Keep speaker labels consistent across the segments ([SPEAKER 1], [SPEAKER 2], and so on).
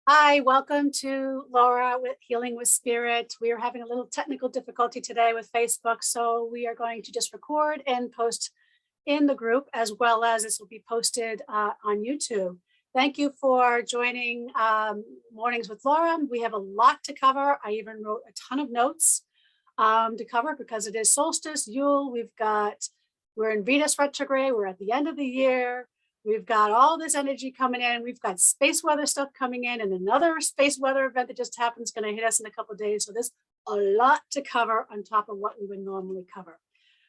[SPEAKER 1] Hi, welcome to Laura with Healing with Spirit. We are having a little technical difficulty today with Facebook, so we are going to just record and post in the group, as well as this will be posted on YouTube. Thank you for joining Mornings with Laura. We have a lot to cover. I even wrote a ton of notes to cover because it is Solstice Yule. We're in Venus retrograde. We're at the end of the year. We've got all this energy coming in. We've got space weather stuff coming in, and another space weather event that just happened is going to hit us in a couple of days. So there's a lot to cover on top of what we would normally cover.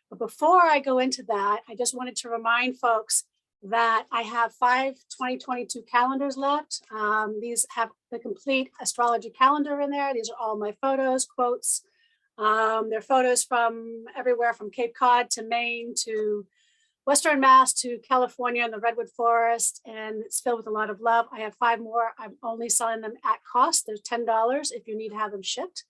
[SPEAKER 1] But before I go into that, I just wanted to remind folks that I have 2022 calendars left. These have the complete astrology calendar in there. These are all my photos, quotes. They're photos from everywhere from Cape Cod to Maine to Western Mass to California and the Redwood Forest, and it's filled with a lot of love. I have 5 more. I'm only selling them at cost. They're $10 if you need to have them shipped.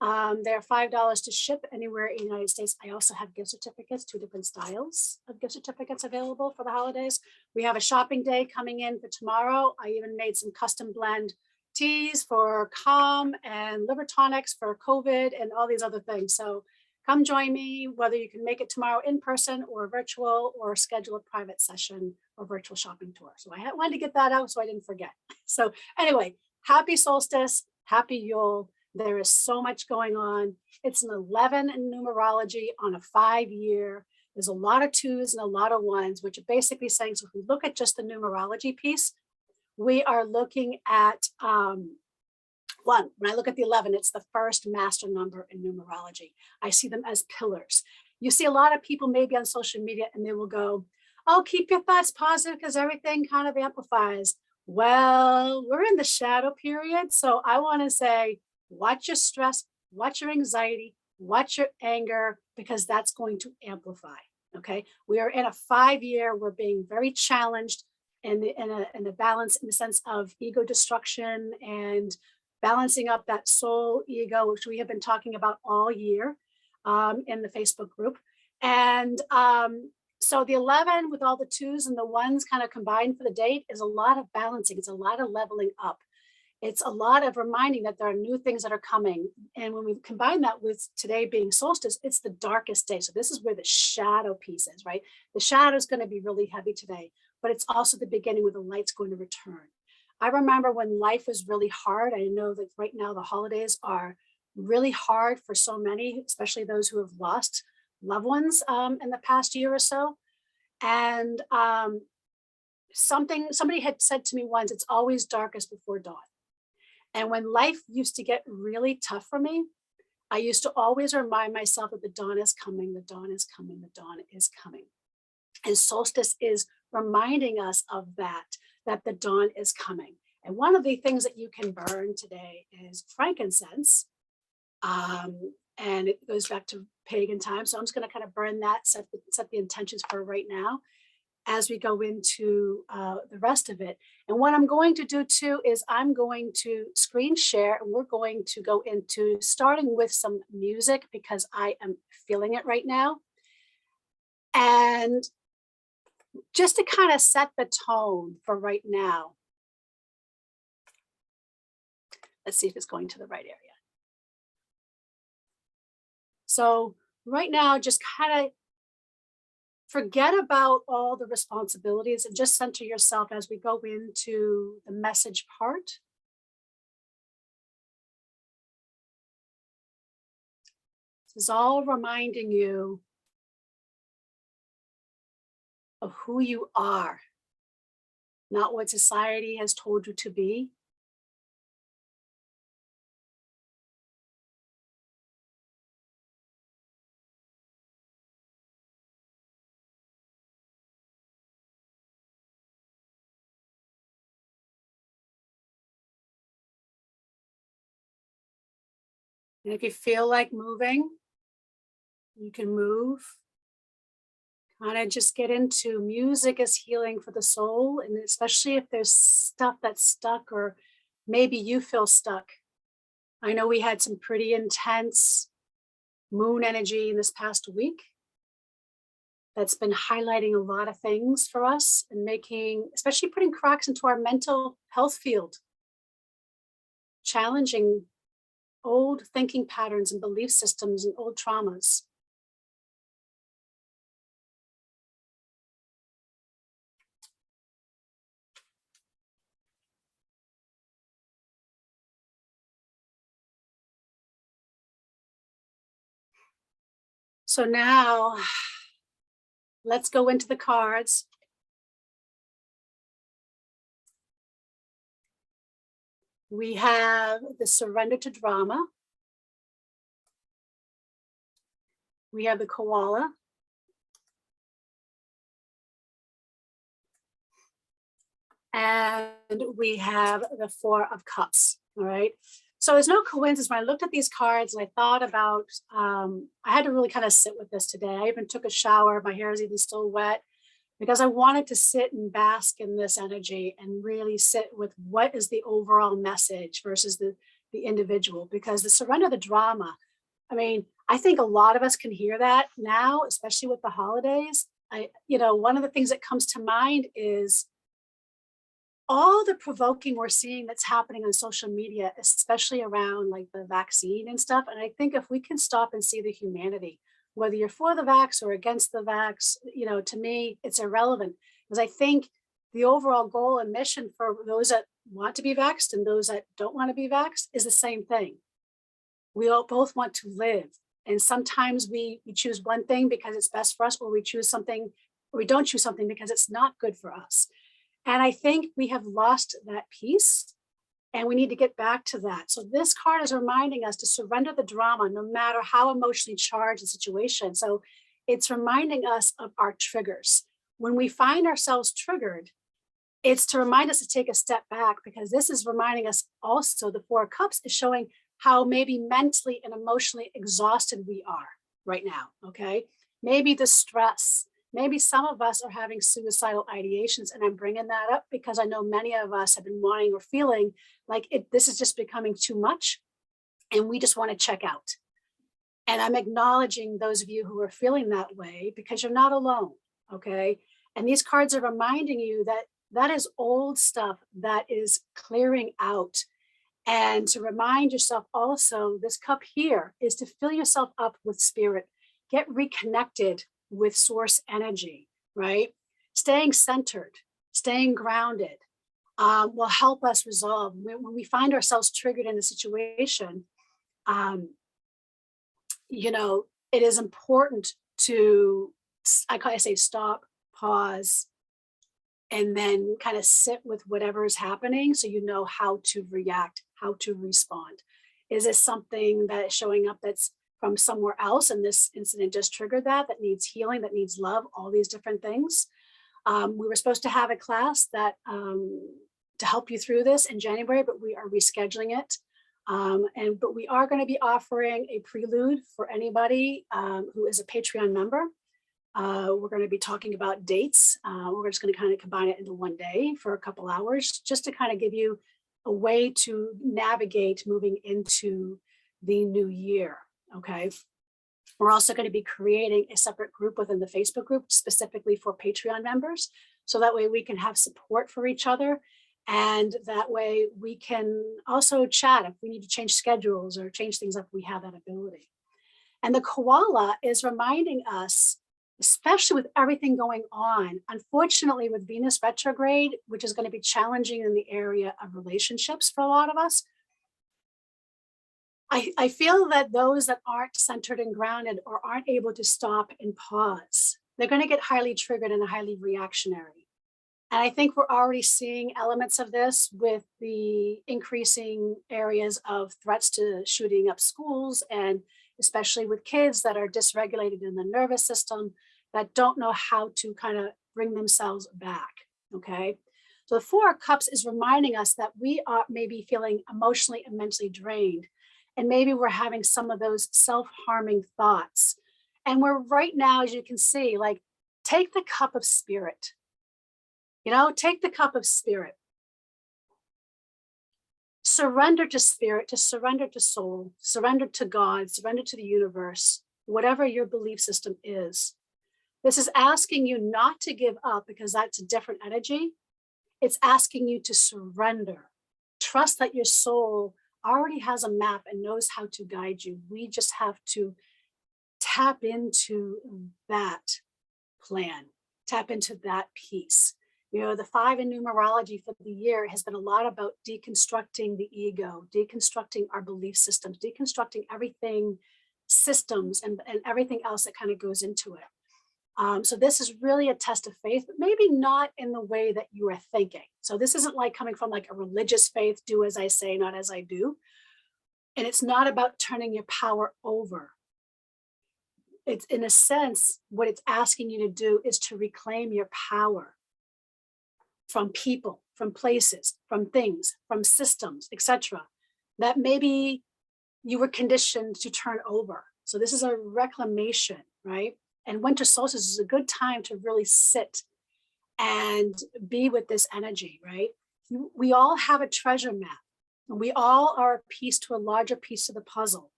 [SPEAKER 1] They're $5 to ship anywhere in the United States. I also have gift certificates, 2 different styles of gift certificates available for the holidays. We have a shopping day coming in for tomorrow. I even made some custom blend teas for calm and liver tonics for COVID and all these other things. So come join me, whether you can make it tomorrow in person or virtual, or schedule a private session or virtual shopping tour. So I wanted to get that out so I didn't forget. So anyway, happy solstice, happy Yule. There is so much going on. It's an 11 in numerology on a 5-year. There's a lot of 2s and a lot of 1s, which are basically saying, so if we look at just the numerology piece, we are looking at 1. When I look at the 11, it's the first master number in numerology. I see them as pillars. You see a lot of people maybe on social media and they will go, oh, keep your thoughts positive because everything kind of amplifies. Well, we're in the shadow period. So I want to say, watch your stress, watch your anxiety, watch your anger, because that's going to amplify. Okay. We are in a 5-year, we're being very challenged in a balance in the sense of ego destruction and balancing up that soul ego, which we have been talking about all year in the Facebook group. And so the 11 with all the 2s and the 1s kind of combined for the date is a lot of balancing. It's a lot of leveling up. It's a lot of reminding that there are new things that are coming. And when we combine that with today being solstice, it's the darkest day. So this is where the shadow piece is, right? The shadow is going to be really heavy today, but it's also the beginning where the light's going to return. I remember when life was really hard. I know that right now the holidays are really hard for so many, especially those who have lost loved ones in the past year or so. And somebody had said to me once, it's always darkest before dawn. And when life used to get really tough for me, I used to always remind myself that the dawn is coming, the dawn is coming, the dawn is coming. And solstice is reminding us of that the dawn is coming. And one of the things that you can burn today is frankincense. And it goes back to pagan times. So I'm just going to kind of burn that, set the intentions for right now as we go into the rest of it. And what I'm going to do too is I'm going to screen share, and we're going to go into starting with some music because I am feeling it right now. And just to kind of set the tone for right now. Let's see if it's going to the right area. So right now, just kind of forget about all the responsibilities and just center yourself as we go into the message part. This is all reminding you of who you are, not what society has told you to be. And if you feel like moving, you can move. Kind of just get into music as healing for the soul, and especially if there's stuff that's stuck or maybe you feel stuck. I know we had some pretty intense moon energy in this past week that's been highlighting a lot of things for us and making, especially putting cracks into our mental health field. challenging old thinking patterns and belief systems and old traumas. So now let's go into the cards. We have the surrender to drama. We have the KOALA. And we have the Four of Cups, all right? So it's no coincidence when I looked at these cards and I thought about, I had to really kind of sit with this today. I even took a shower, my hair is even still wet, because I wanted to sit and bask in this energy and really sit with what is the overall message versus the individual, because the surrender the drama, I mean, I think a lot of us can hear that now, especially with the holidays. One of the things that comes to mind is all the provoking we're seeing that's happening on social media, especially around like the vaccine and stuff. And I think if we can stop and see the humanity, whether you're for the vax or against the vax, to me, it's irrelevant, because I think the overall goal and mission for those that want to be vaxxed and those that don't want to be vaxxed is the same thing. We all both want to live. And sometimes we choose one thing because it's best for us, or we choose something, or we don't choose something because it's not good for us. And I think we have lost that piece, and we need to get back to that. So this card is reminding us to surrender the drama, no matter how emotionally charged the situation. So it's reminding us of our triggers. When we find ourselves triggered, it's to remind us to take a step back, because this is reminding us also, the Four of Cups is showing how maybe mentally and emotionally exhausted we are right now, okay? Maybe the stress, maybe some of us are having suicidal ideations, and I'm bringing that up because I know many of us have been wanting or feeling like this is just becoming too much, and we just want to check out. And I'm acknowledging those of you who are feeling that way, because you're not alone, okay? And these cards are reminding you that that is old stuff that is clearing out. And to remind yourself also, this cup here is to fill yourself up with spirit, get reconnected with source energy, right? Staying centered, staying grounded will help us resolve. When we find ourselves triggered in a situation, it is important to, I say stop, pause, and then kind of sit with whatever is happening, so you know how to react, how to respond. Is this something that is showing up that's from somewhere else, and this incident just triggered that needs healing, that needs love, all these different things? We were supposed to have a class that to help you through this in January, but we are rescheduling it. But we are going to be offering a prelude for anybody who is a Patreon member. We're going to be talking about dates. We're just going to kind of combine it into one day for a couple hours, just to kind of give you a way to navigate moving into the new year. Okay. We're also going to be creating a separate group within the Facebook group specifically for Patreon members. So that way we can have support for each other. And that way we can also chat if we need to change schedules or change things up, we have that ability. And the koala is reminding us, especially with everything going on, unfortunately with Venus retrograde, which is going to be challenging in the area of relationships for a lot of us. I feel that those that aren't centered and grounded or aren't able to stop and pause, they're going to get highly triggered and highly reactionary. And I think we're already seeing elements of this with the increasing areas of threats to shooting up schools, and especially with kids that are dysregulated in the nervous system, that don't know how to kind of bring themselves back, okay? So the Four of Cups is reminding us that we are maybe feeling emotionally and mentally drained, and maybe we're having some of those self-harming thoughts. And we're right now, as you can see, like, take the cup of spirit, take the cup of spirit. Surrender to spirit, to surrender to soul, surrender to God, surrender to the universe, whatever your belief system is. This is asking you not to give up, because that's a different energy. It's asking you to surrender. Trust that your soul already has a map and knows how to guide you. We just have to tap into that plan, tap into that piece. You know, the 5 in numerology for the year has been a lot about deconstructing the ego, deconstructing our belief systems, deconstructing everything, systems, and everything else that kind of goes into it. So this is really a test of faith, but maybe not in the way that you are thinking. So this isn't like coming from like a religious faith, do as I say, not as I do. And it's not about turning your power over. It's, in a sense, what it's asking you to do is to reclaim your power from people, from places, from things, from systems, etc., that maybe you were conditioned to turn over. So this is a reclamation, right? And winter solstice is a good time to really sit and be with this energy, right? We all have a treasure map, and we all are a piece to a larger piece of the puzzle.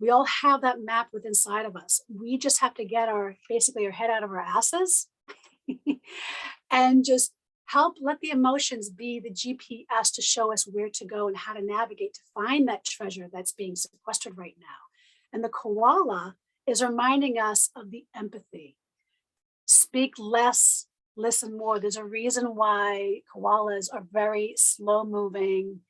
[SPEAKER 1] We all have that map within inside of us. We just have to get basically our head out of our asses and just let the emotions be the GPS to show us where to go and how to navigate to find that treasure that's being sequestered right now. And the koala is reminding us of the empathy. Speak less, listen more. There's a reason why koalas are very slow moving.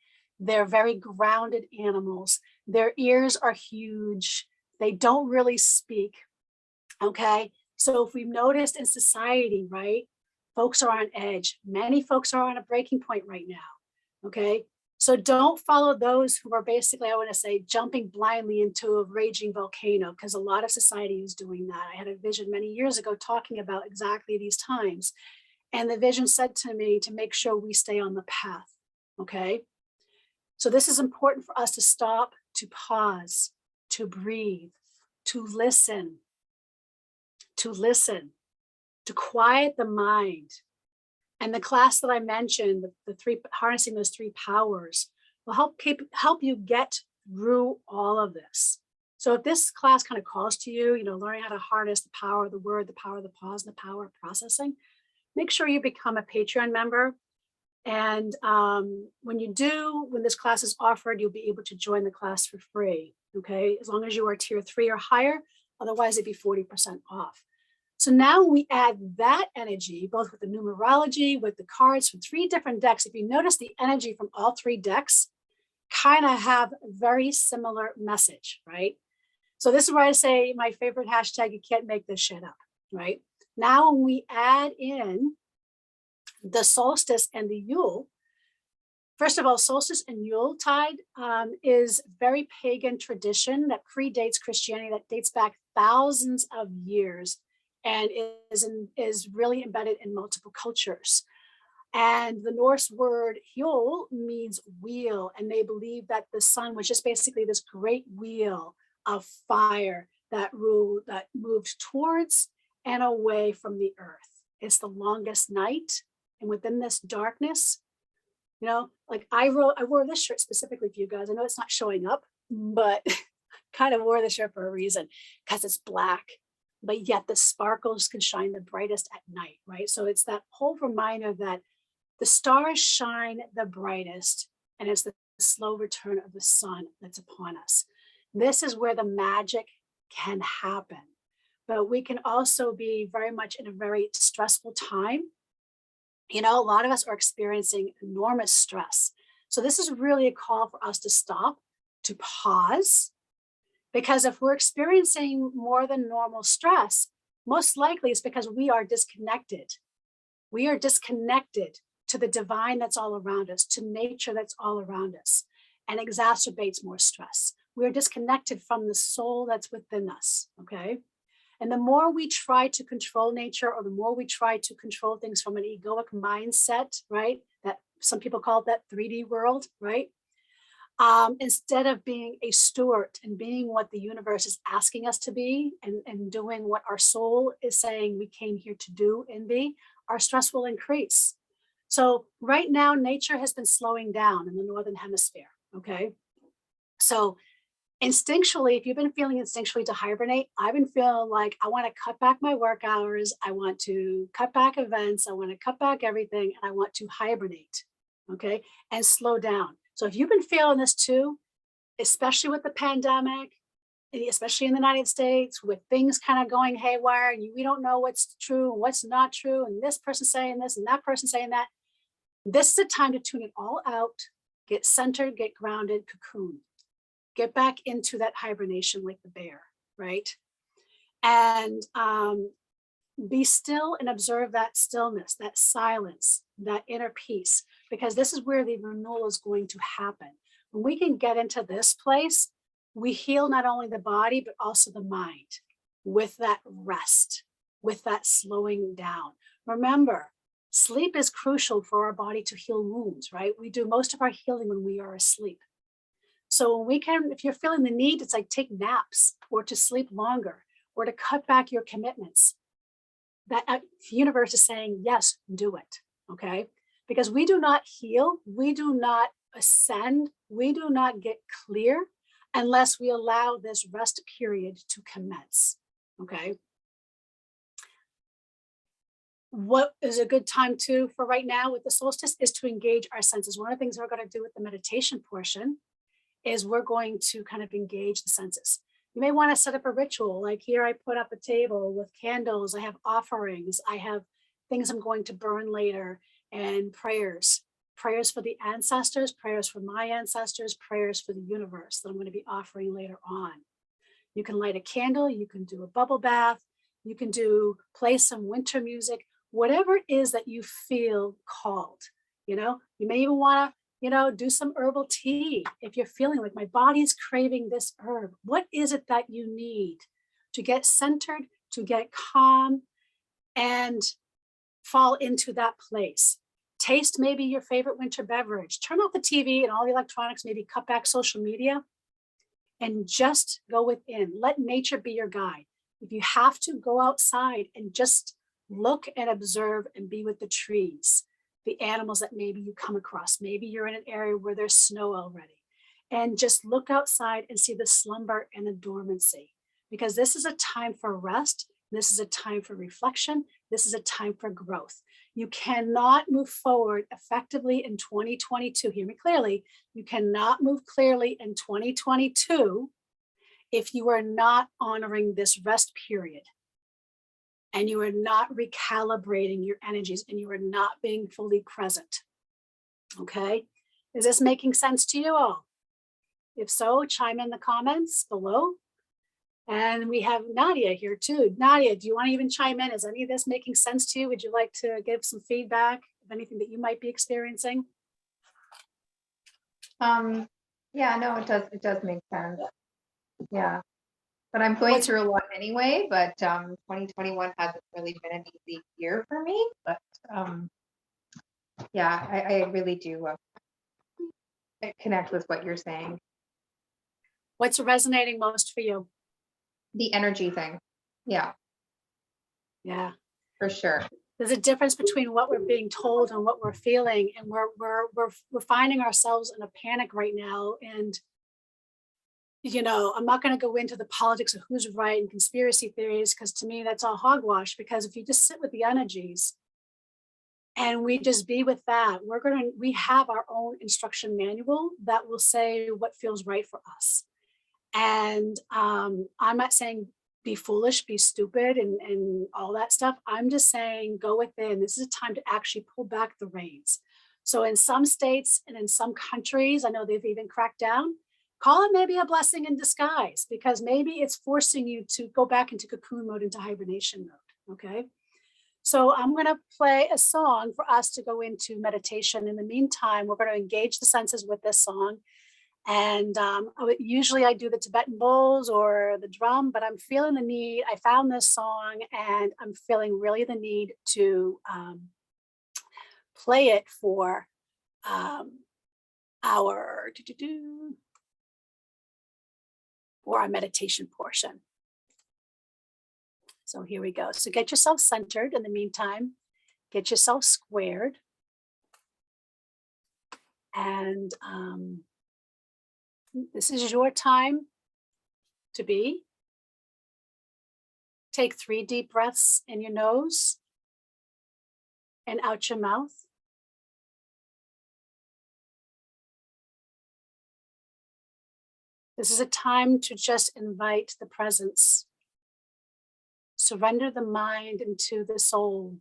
[SPEAKER 1] They're very grounded animals. Their ears are huge. They don't really speak. Okay. So if we've noticed in society, right, folks are on edge. Many folks are on a breaking point right now. Okay. So don't follow those who are basically, I want to say, jumping blindly into a raging volcano, because a lot of society is doing that. I had a vision many years ago talking about exactly these times. And the vision said to me to make sure we stay on the path. Okay. So this is important for us to stop, to pause, to breathe, to listen, to quiet the mind. And the class that I mentioned, the 3 harnessing those 3 powers, will help you get through all of this. So if this class kind of calls to you, you know, learning how to harness the power of the word, the power of the pause, and the power of processing, make sure you become a Patreon member. And when this class is offered, you'll be able to join the class for free. Okay, as long as you are tier 3 or higher, otherwise it'd be 40% off. So now we add that energy, both with the numerology, with the cards from 3 different decks. If you notice, the energy from all 3 decks kind of have a very similar message, right? So this is where I say my favorite hashtag, you can't make this shit up, right? Now when we add in the solstice and the Yule, first of all, solstice and Yule tide is very pagan tradition that predates Christianity, that dates back thousands of years, and is really embedded in multiple cultures. And the Norse word Yule means wheel, and they believe that the sun was just basically this great wheel of fire that moved towards and away from the earth. It's the longest night, and within this darkness, you know, like I wore this shirt specifically for you guys. I know it's not showing up, but kind of wore the shirt for a reason, because it's black, but yet the sparkles can shine the brightest at night, right? So it's that whole reminder that the stars shine the brightest, and it's the slow return of the sun that's upon us. This is where the magic can happen, but we can also be very much in a very stressful time. You know, a lot of us are experiencing enormous stress. So this is really a call for us to stop, to pause, because if we're experiencing more than normal stress, most likely it's because we are disconnected. We are disconnected to the divine that's all around us, to nature that's all around us, and exacerbates more stress. We're disconnected from the soul that's within us, okay? And the more we try to control nature, or the more we try to control things from an egoic mindset, right? That some people call that 3D world, right? Instead of being a steward and being what the universe is asking us to be, and doing what our soul is saying we came here to do and be, our stress will increase. So right now, nature has been slowing down in the Northern Hemisphere, okay? So instinctually, if you've been feeling instinctually to hibernate, I've been feeling like I want to cut back my work hours. I want to cut back events. I want to cut back everything, and I want to hibernate, okay? And slow down. So if you've been feeling this too, especially with the pandemic, especially in the United States, with things kind of going haywire, and we don't know what's true and what's not true, and this person saying this and that person saying that, this is a time to tune it all out, get centered, get grounded, cocoon, get back into that hibernation like the bear, right? And be still and observe that stillness, that silence, that inner peace, because this is where the renewal is going to happen. When we can get into this place, we heal not only the body, but also the mind with that rest, with that slowing down. Remember, sleep is crucial for our body to heal wounds, right? We do most of our healing when we are asleep. So when we can, if you're feeling the need, it's like take naps or to sleep longer or to cut back your commitments. That the universe is saying, yes, do it, okay? Because we do not heal, we do not ascend, we do not get clear unless we allow this rest period to commence, okay? What is a good time to, for right now with the solstice, is to engage our senses. One of the things we're going to do with the meditation portion is we're going to kind of engage the senses. You may want to set up a ritual. Like here, I put up a table with candles. I have offerings. I have things I'm going to burn later, and prayers. Prayers for the ancestors, prayers for my ancestors, prayers for the universe that I'm going to be offering later on. You can light a candle. You can do a bubble bath. You can play some winter music, whatever it is that you feel called. You know, you may even want to do some herbal tea. If you're feeling like my body is craving this herb, what is it that you need to get centered, to get calm and fall into that place? Taste maybe your favorite winter beverage, turn off the TV and all the electronics, maybe cut back social media and just go within. Let nature be your guide. If you have to, go outside and just look and observe and be with the trees, the animals that maybe you come across. Maybe you're in an area where there's snow already, and just look outside and see the slumber and the dormancy, because this is a time for rest. This is a time for reflection. This is a time for growth. You cannot move forward effectively in 2022. Hear me clearly. You cannot move clearly in 2022 if you are not honoring this rest period, and you are not recalibrating your energies, and you are not being fully present. Okay? Is this making sense to you all? If so, chime in the comments below. And we have Nadia here too. Nadia, do you want to even chime in? Is any of this making sense to you? Would you like to give some feedback of anything that you might be experiencing?
[SPEAKER 2] Yeah, no, it does make sense. Yeah. But I'm going through a lot anyway, but 2021 hasn't really been an easy year for me. But yeah, I really do connect with what you're saying.
[SPEAKER 1] What's resonating most for you?
[SPEAKER 2] The energy thing. Yeah.
[SPEAKER 1] Yeah.
[SPEAKER 2] For sure.
[SPEAKER 1] There's a difference between what we're being told and what we're feeling. And we're finding ourselves in a panic right now. And I'm not going to go into the politics of who's right and conspiracy theories, because to me, that's all hogwash. Because if you just sit with the energies and we just be with that, we have our own instruction manual that will say what feels right for us. And I'm not saying be foolish, be stupid, and all that stuff. I'm just saying go within. This is a time to actually pull back the reins. So in some states and in some countries, I know they've even cracked down. Call it maybe a blessing in disguise, because maybe it's forcing you to go back into cocoon mode, into hibernation mode, okay? So I'm gonna play a song for us to go into meditation. In the meantime, we're gonna engage the senses with this song. And usually I do the Tibetan bowls or the drum, but I'm feeling the need. I found this song and I'm feeling really the need to play it for our meditation portion. So here we go. So get yourself centered in the meantime, get yourself squared. And this is your time to be. Take 3 deep breaths in your nose and out your mouth. This is a time to just invite the presence. Surrender the mind into the soul.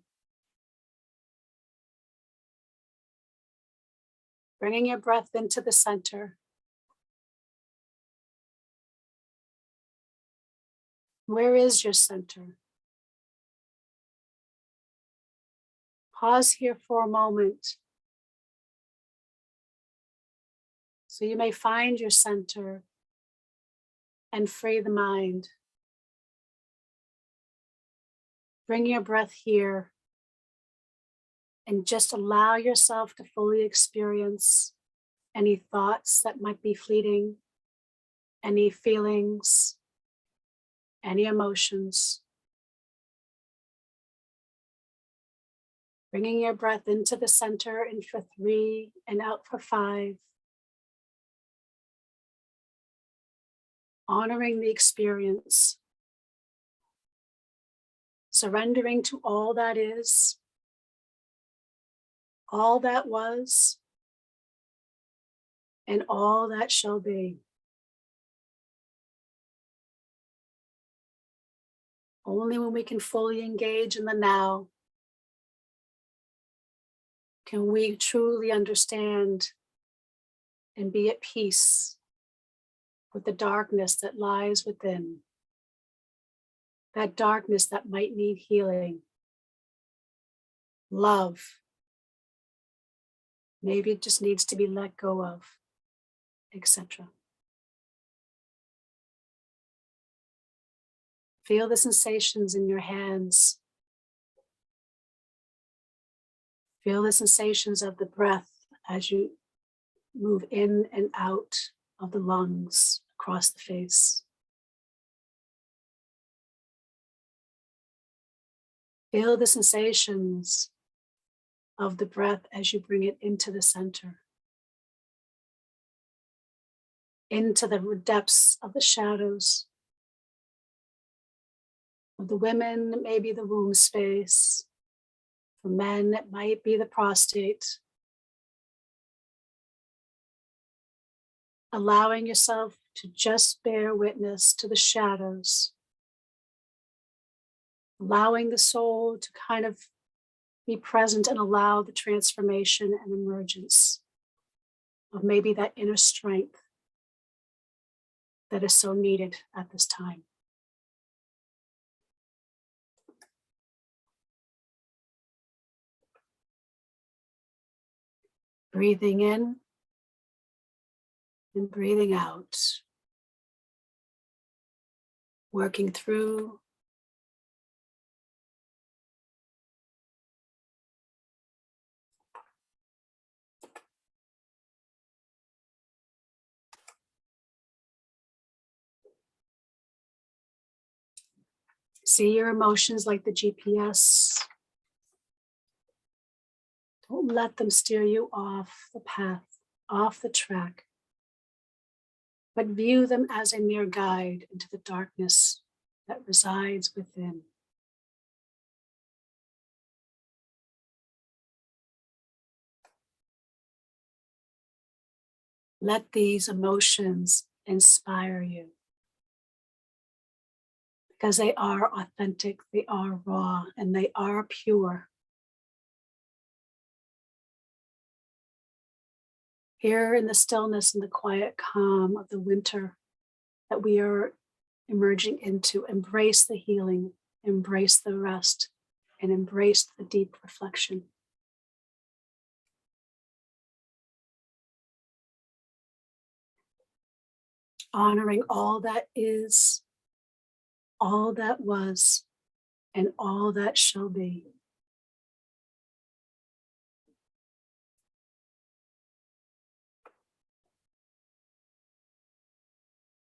[SPEAKER 1] Bringing your breath into the center. Where is your center? Pause here for a moment. So you may find your center and free the mind. Bring your breath here and just allow yourself to fully experience any thoughts that might be fleeting, any feelings, any emotions. Bringing your breath into the center in for 3 and out for 5. Honoring the experience. Surrendering to all that is, all that was, and all that shall be. Only when we can fully engage in the now can we truly understand and be at peace with the darkness that lies within. That darkness that might need healing, love. Maybe it just needs to be let go of, etc. Feel the sensations in your hands. Feel the sensations of the breath as you move in and out of the lungs across the face. Feel the sensations of the breath as you bring it into the center, into the depths of the shadows. For the women, it may be the womb space. For men, it might be the prostate. Allowing yourself to just bear witness to the shadows. Allowing the soul to kind of be present and allow the transformation and emergence of maybe that inner strength that is so needed at this time. Breathing in and breathing out. Working through. See your emotions like the GPS. Don't let them steer you off the path, off the track, but view them as a mere guide into the darkness that resides within. Let these emotions inspire you because they are authentic, they are raw, and they are pure. Here in the stillness and the quiet calm of the winter that we are emerging into, embrace the healing, embrace the rest, and embrace the deep reflection. Honoring all that is, all that was, and all that shall be.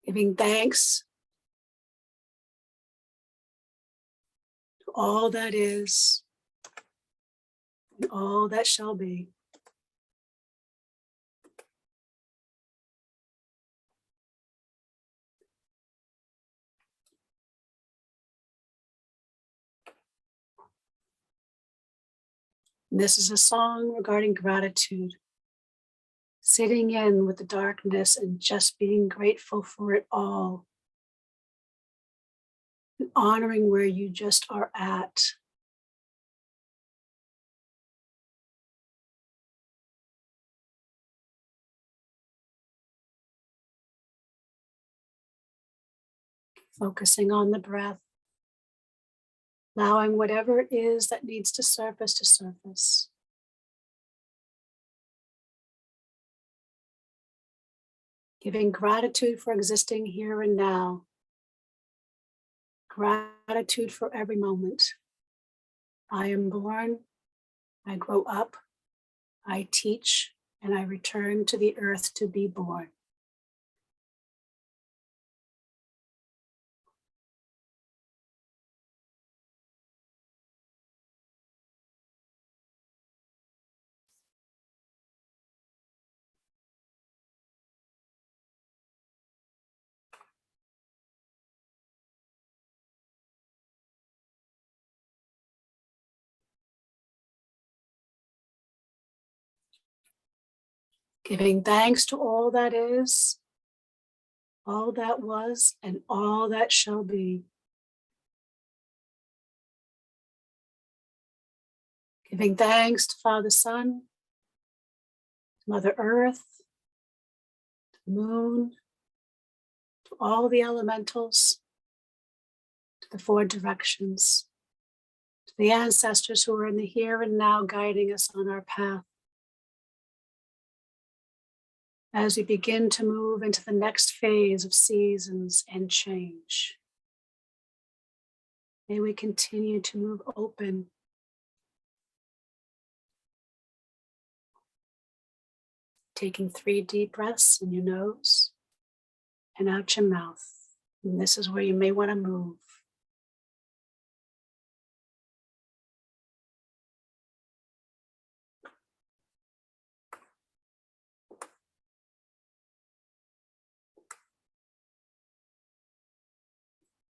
[SPEAKER 1] Giving thanks to all that is, and all that shall be. And this is a song regarding gratitude. Sitting in with the darkness and just being grateful for it all. And honoring where you just are at. Focusing on the breath. Allowing whatever it is that needs to surface to surface. Giving gratitude for existing here and now. Gratitude for every moment. I am born, I grow up, I teach, and I return to the earth to be born. Giving thanks to all that is, all that was, and all that shall be. Giving thanks to Father Sun, to Mother Earth, to the moon, to all the elementals, to the four directions, to the ancestors who are in the here and now guiding us on our path. As we begin to move into the next phase of seasons and change, may we continue to move open. Taking 3 deep breaths in your nose and out your mouth. And this is where you may want to move.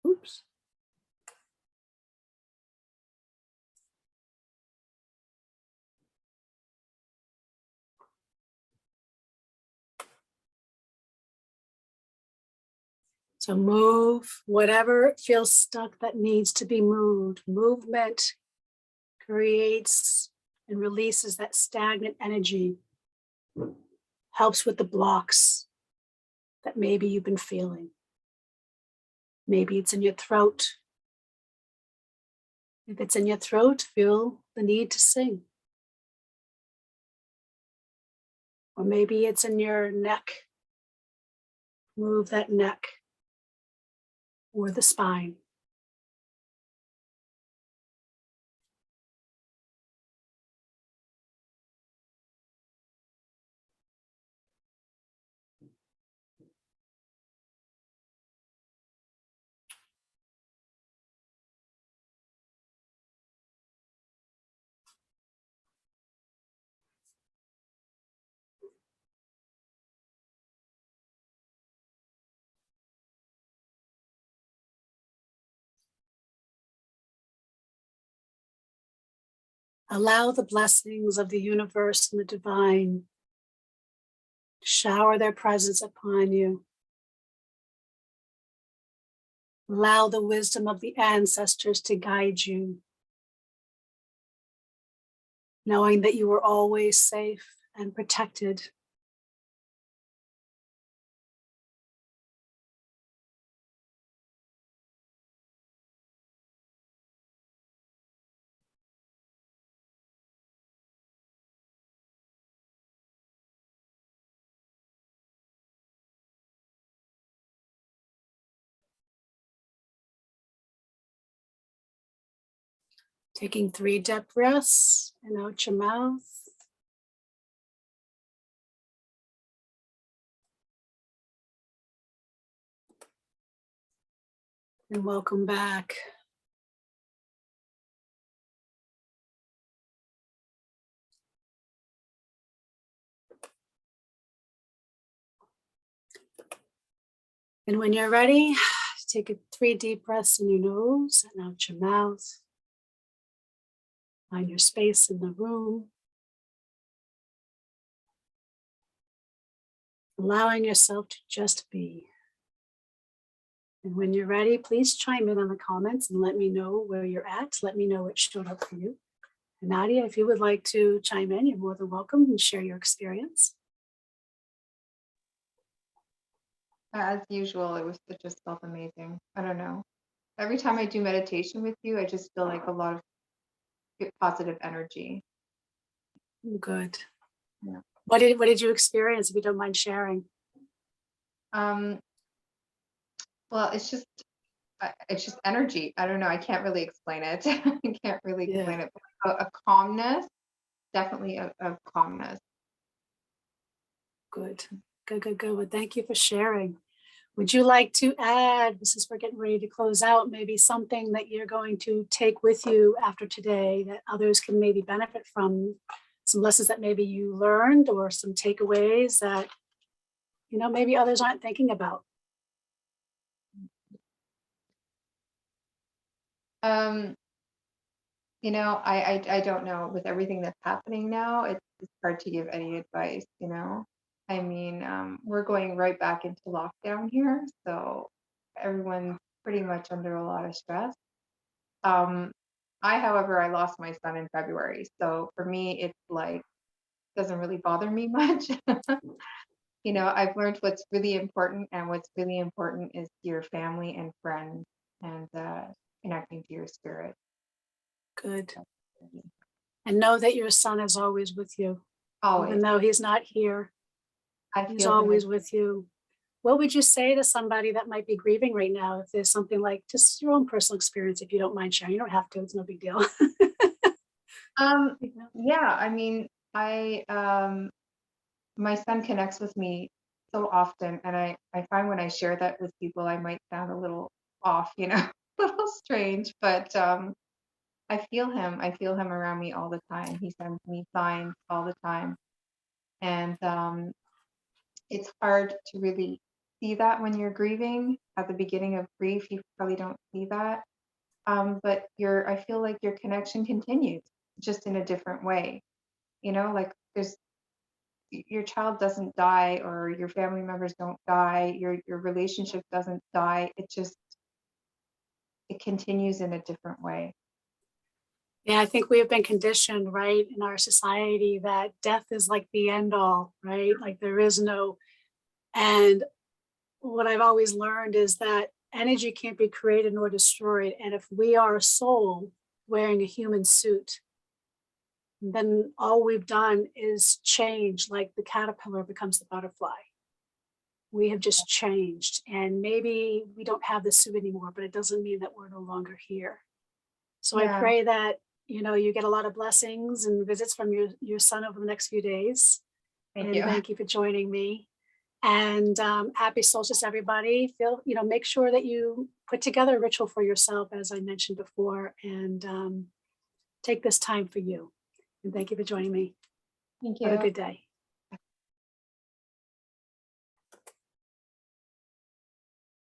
[SPEAKER 1] Oops. So move whatever feels stuck that needs to be moved. Movement creates and releases that stagnant energy. Helps with the blocks that maybe you've been feeling. Maybe it's in your throat. If it's in your throat, feel the need to sing. Or maybe it's in your neck. Move that neck or the spine. Allow the blessings of the universe and the divine to shower their presence upon you. Allow the wisdom of the ancestors to guide you, knowing that you are always safe and protected. Taking 3 deep breaths and out your mouth. And welcome back. And when you're ready, take 3 deep breaths in your nose and out your mouth. Find your space in the room. allowing yourself to just be. And when you're ready, please chime in the comments and let me know where you're at. Let me know what showed up for you. And Nadia, if you would like to chime in, you're more than welcome and share your experience.
[SPEAKER 2] As usual, it just felt amazing. I don't know. Every time I do meditation with you, I just feel like a lot of good positive energy.
[SPEAKER 1] Good.
[SPEAKER 2] Yeah.
[SPEAKER 1] What did you experience, if you don't mind sharing?
[SPEAKER 2] Well, it's just energy. I don't know. I can't really explain it. I can't really explain it. A calmness, definitely a calmness.
[SPEAKER 1] Good. Well, thank you for sharing. Would you like to add, since we're getting ready to close out, maybe something that you're going to take with you after today that others can maybe benefit from, some lessons that maybe you learned or some takeaways that, maybe others aren't thinking about?
[SPEAKER 2] I don't know. With everything that's happening now, it's hard to give any advice, I mean, we're going right back into lockdown here, so everyone's pretty much under a lot of stress. However, I lost my son in February, so for me, it's like, doesn't really bother me much. I've learned what's really important, and what's really important is your family and friends, and connecting to your spirit.
[SPEAKER 1] Good. And know that your son is always with you.
[SPEAKER 2] Always.
[SPEAKER 1] Even though he's not here, he's always with you. What would you say to somebody that might be grieving right now, if there's something like just your own personal experience, if you don't mind sharing? You don't have to, it's no big deal.
[SPEAKER 2] Yeah, I mean, my son connects with me so often, and I find when I share that with people, I might sound a little off, a little strange, but I feel him. I feel him around me all the time. He sends me signs all the time. And it's hard to really see that when you're grieving. At the beginning of grief, you probably don't see that. But I feel like your connection continues, just in a different way. Like your child doesn't die, or your family members don't die, your relationship doesn't die. It continues in a different way.
[SPEAKER 1] Yeah, I think we have been conditioned, right, in our society that death is like the end all, right? Like there is no, and what I've always learned is that energy can't be created nor destroyed. And if we are a soul wearing a human suit, then all we've done is change, like the caterpillar becomes the butterfly. We have just changed, and maybe we don't have the suit anymore, but it doesn't mean that we're no longer here. So I pray that, you get a lot of blessings and visits from your son over the next few days.
[SPEAKER 2] Thank you.
[SPEAKER 1] Thank you for joining me. And happy solstice, everybody. Make sure that you put together a ritual for yourself, as I mentioned before, and take this time for you. And thank you for joining me.
[SPEAKER 2] Thank you.
[SPEAKER 1] Have a good day.